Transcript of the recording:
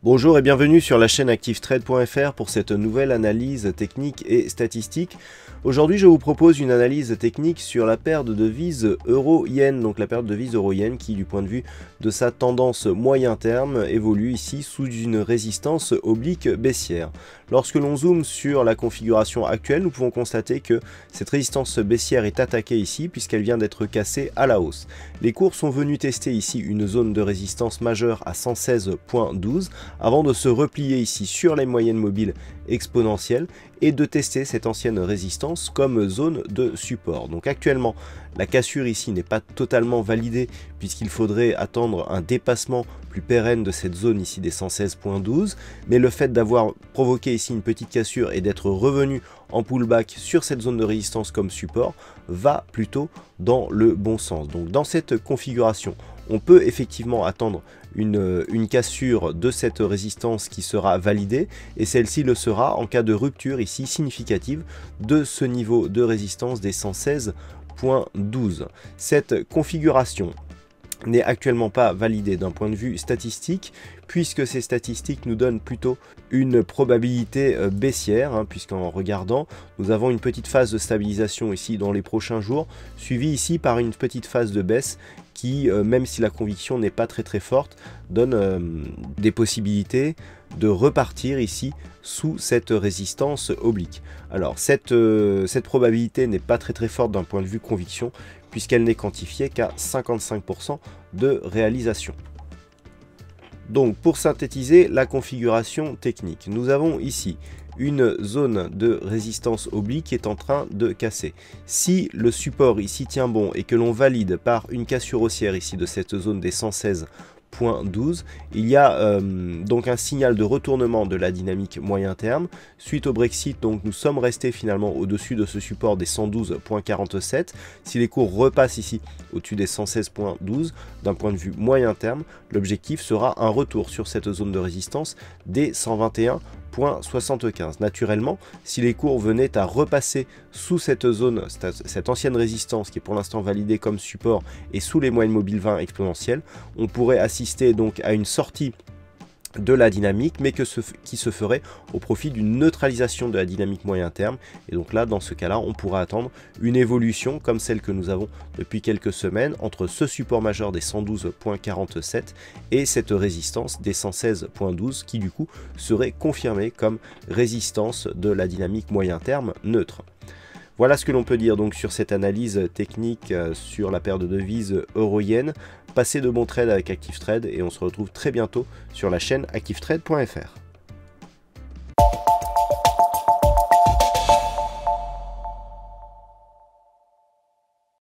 Bonjour et bienvenue sur la chaîne ActiveTrade.fr pour cette nouvelle analyse technique et statistique. Aujourd'hui, je vous propose une analyse technique sur la paire de devises euro-yen, donc la paire de devises euro-yen qui, du point de vue de sa tendance moyen terme, évolue ici sous une résistance oblique baissière. Lorsque l'on zoome sur la configuration actuelle, nous pouvons constater que cette résistance baissière est attaquée ici puisqu'elle vient d'être cassée à la hausse. Les cours sont venus tester ici une zone de résistance majeure à 116.12 avant de se replier ici sur les moyennes mobiles exponentielles et de tester cette ancienne résistance comme zone de support. Donc actuellement, la cassure ici n'est pas totalement validée puisqu'il faudrait attendre un dépassement plus pérenne de cette zone ici des 116.12, mais le fait d'avoir provoqué ici une petite cassure et d'être revenu en pullback sur cette zone de résistance comme support va plutôt dans le bon sens. Donc dans cette configuration, on peut effectivement attendre une cassure de cette résistance qui sera validée et celle-ci le sera en cas de rupture ici significative de ce niveau de résistance des 116.12. Cette configuration n'est actuellement pas validée d'un point de vue statistique puisque ces statistiques nous donnent plutôt une probabilité baissière puisqu'en regardant nous avons une petite phase de stabilisation ici dans les prochains jours suivie ici par une petite phase de baisse qui même si la conviction n'est pas très forte donne des possibilités de repartir ici sous cette résistance oblique. Alors cette probabilité n'est pas très forte d'un point de vue conviction puisqu'elle n'est quantifiée qu'à 55% de réalisation. Donc pour synthétiser la configuration technique, nous avons ici une zone de résistance oblique qui est en train de casser. Si le support ici tient bon et que l'on valide par une cassure haussière ici de cette zone des 116.12, il y a donc un signal de retournement de la dynamique moyen terme. Suite au Brexit, donc nous sommes restés finalement au-dessus de ce support des 112.47. Si les cours repassent ici au-dessus des 116.12, d'un point de vue moyen terme, l'objectif sera un retour sur cette zone de résistance des 121.75. Naturellement, si les cours venaient à repasser sous cette zone, cette ancienne résistance qui est pour l'instant validée comme support et sous les moyennes mobiles 20 exponentielles, on pourrait assister donc à une sortie de la dynamique mais qui se ferait au profit d'une neutralisation de la dynamique moyen terme et donc là dans ce cas là on pourra attendre une évolution comme celle que nous avons depuis quelques semaines entre ce support majeur des 112.47 et cette résistance des 116.12 qui du coup serait confirmée comme résistance de la dynamique moyen terme neutre. Voilà ce que l'on peut dire donc sur cette analyse technique sur la paire de devises euro-yen. Passez de bons trades avec ActiveTrade et on se retrouve très bientôt sur la chaîne ActiveTrade.fr.